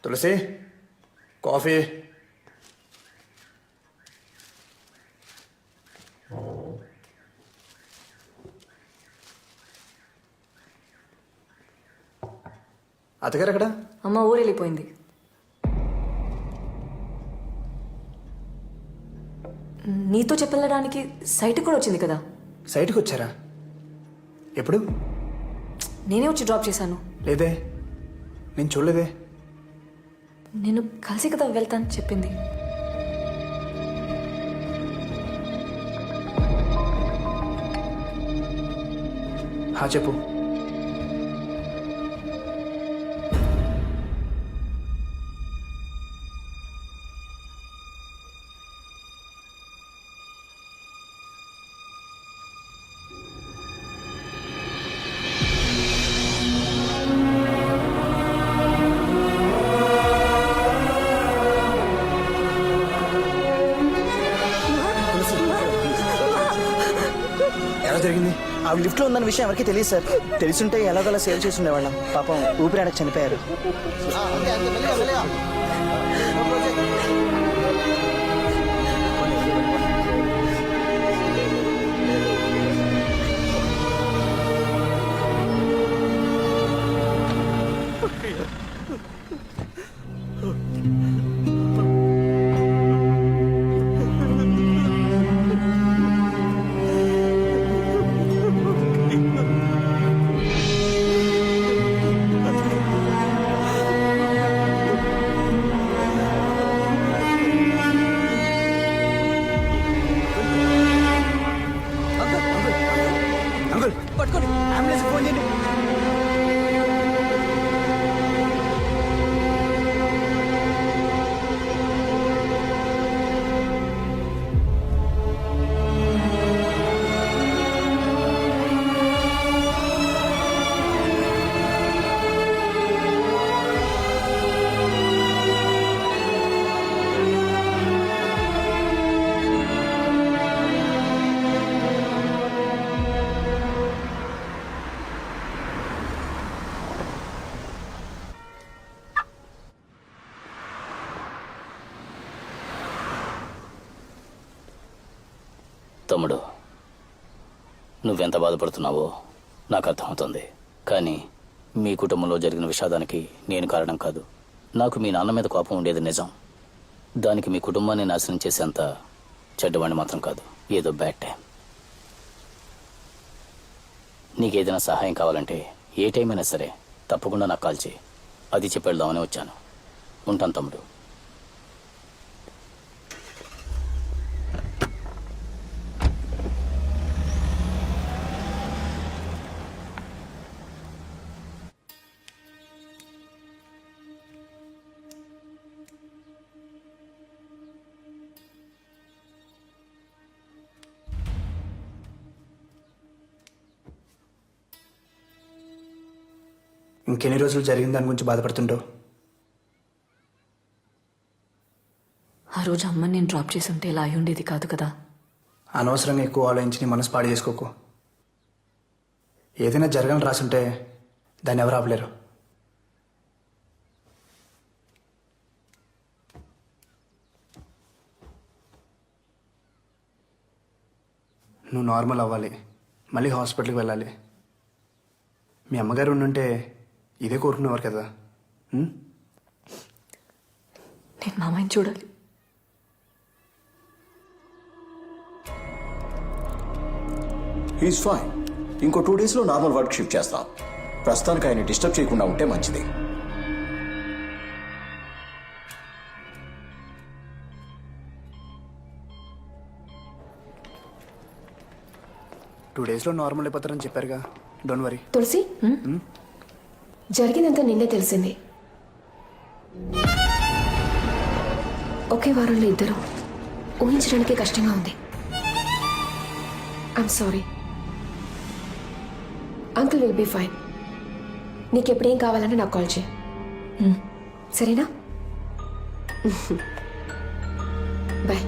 తులసి coffee. అత్తగారు ఎక్కడ? అమ్మ ఊరు వెళ్ళిపోయింది. నీతో చెప్పెళ్ళడానికి సైట్కి కూడా వచ్చింది కదా. సైట్కి వచ్చారా? ఎప్పుడు? నేనే వచ్చి డ్రాప్ చేశాను. లేదే, నేను చూడలేదే. నేను కలిసి కదా వెళ్తాను చెప్పింది. చెప్పు. ఎలా జరిగింది? ఆవిడ లిఫ్ట్లో ఉందన్న విషయం ఎవరికి తెలియదు సార్. తెలుసుంటే ఎలాగోలా సేవ్ చేసి ఉండేవాళ్ళం. పాపం ఊపిరాడక చనిపోయారు. పట్టుకోండి, అంబులెన్స్ ఫోన్ చేయండి. తమ్ముడు, నువ్వెంత బాధపడుతున్నావో నాకు అర్థమవుతుంది. కానీ మీ కుటుంబంలో జరిగిన విషాదానికి నేను కారణం కాదు. నాకు మీ నాన్న మీద కోపం ఉండేది నిజం. దానికి మీ కుటుంబాన్ని నాశనం చేసేంత చెడ్డవాణ్ణి మాత్రం కాదు. ఏదో బ్యాడ్ టైం. నీకేదైనా సహాయం కావాలంటే ఏ టైం అయినా సరే తప్పకుండా నాకు కాల్ చేయి. అది చెప్పేద్దామని వచ్చాను. ఉంటాను తమ్ముడు. ఇంకెన్ని రోజులు జరిగిన దాని గురించి బాధపడుతుంటావు? ఆ రోజు అమ్మని నేను డ్రాప్ చేసి ఉంటే ఇలా అయి ఉండేది కాదు కదా. అనవసరంగా ఎక్కువ ఆలోచించి నీ మనసు పాడు చేసుకోకు. ఏదైనా జరగాలని రాసుంటే దాన్ని ఎవరు ఆపలేరు. నువ్వు నార్మల్ అవ్వాలి, మళ్ళీ హాస్పిటల్కి వెళ్ళాలి. మీ అమ్మగారు ఉండుంటే ఇదే కోరుకునేవారు కదా. నేను మామయ్యని చూడాలి. He's fine. ఇంకో 2 డేస్లో నార్మల్ వర్క్ షిఫ్ట్ చేస్తాం. ప్రస్తుతానికి ఆయన డిస్టర్బ్ చేయకుండా ఉంటే మంచిది. టూ డేస్లో నార్మల్ అయిపోతారని చెప్పారుగా. Don't worry. తులసి, జరిగిందంతా నిన్నే తెలిసింది. ఒకే వారంలో ఇద్దరు ఊహించడానికి కష్టంగా ఉంది. I'm sorry. Uncle will be fine. నీకెప్పుడేం కావాలంటే నాకు కాల్ చేయి. సరేనా? బాయ్.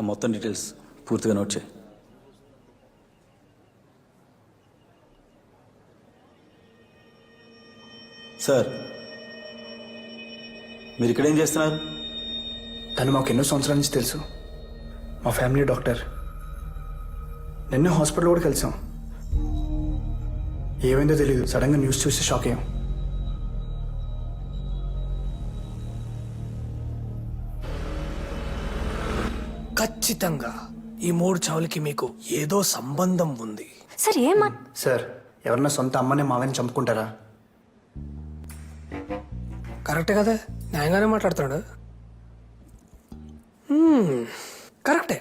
ఆ మొత్తం డీటెయిల్స్ పూర్తిగా నోట్ చేయి. సార్, మీరు ఇక్కడ ఏం చేస్తున్నారు? తను మాకు ఎన్నో సంవత్సరాల నుంచి తెలుసు. మా ఫ్యామిలీ డాక్టర్. నిన్నే హాస్పిటల్ కూడా కలిసాం. ఏమైందో తెలియదు, సడన్గా న్యూస్ చూసి షాక్ అయ్యాం. ఖచ్చితంగా ఈ 3 చావులకి మీకు ఏదో సంబంధం ఉంది. సార్ సార్, ఎవరన్నా సొంత అమ్మని మావని చంపుకుంటారా? కరెక్టే కదా, న్యాయంగానే మాట్లాడుతున్నాడు. కరెక్టే.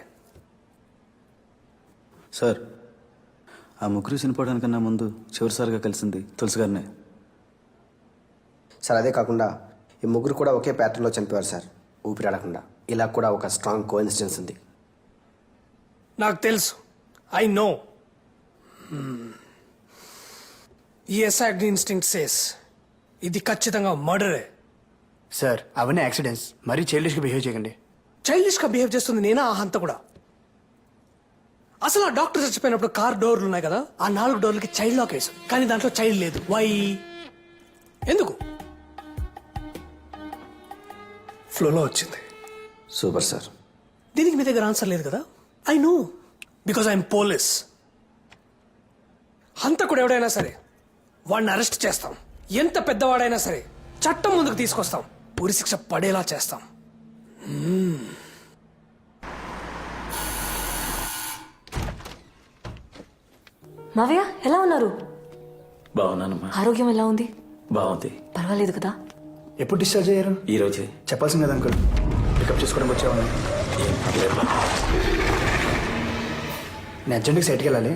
సార్, ఆ ముగ్గురు చనిపోవడానికన్నా ముందు చివరిసారిగా కలిసింది తులసి గారినే. సార్, అదే కాకుండా ఈ ముగ్గురు కూడా ఒకే ప్యాటర్న్లో చనిపోయారు సార్, ఊపిరాడకుండా. ఇలా కూడా ఒక స్ట్రాంగ్ కోఇన్సిడెన్స్ ఉంది. నాకు తెలుసు, ఐ నో. ఈ ఎస్ఐడి ఇన్స్టింక్ట్ సేస్ ఇది ఖచ్చితంగా మర్డరే. సార్, అవన్నీ యాక్సిడెంట్స్. మరీ చైల్డిష్గా బిహేవ్ చేయకండి. చైల్డిష్గా బిహేవ్ చేస్తుంది నేనా? ఆ హంత కూడా. అసలు ఆ డాక్టర్ చచ్చిపోయినప్పుడు కార్ డోర్లు ఉన్నాయి కదా, ఆ 4 డోర్లకి చైల్డ్ లాక్ వేసు, కానీ దాంట్లో చైల్డ్ లేదు. వై? ఎందుకు? ఫ్లోలో వచ్చింది. Super sir. దీనికి మీ దగ్గర ఆన్సర్ లేదు కదా? I know, because I'm police. హంతకుడు ఎవడైనా సరే వాడిని అరెస్ట్ చేస్తాం. ఎంత పెద్దవాడైనా సరే చట్టం ముందుకు తీసుకొస్తాం. ఉరి శిక్ష పడేలా చేస్తాం. మావయ్య ఎలా ఉన్నారు? బాగున్నానమ్మా. ఆరోగ్యం ఎలా ఉంది? బాగుంది. పర్వాలేదు కదా? ఎప్పుడు డిశ్చార్జ్ అయ్యారు? ఈరోజే. చెప్పాల్సింది కదా అంకుల్, పికప్ చేసుకోవడానికి వచ్చేవాళ్ళం. నేను అర్జెంట్గా సైట్కి వెళ్ళాలి.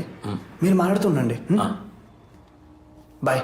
మీరు మాట్లాడుతూ ఉండండి. బాయ్.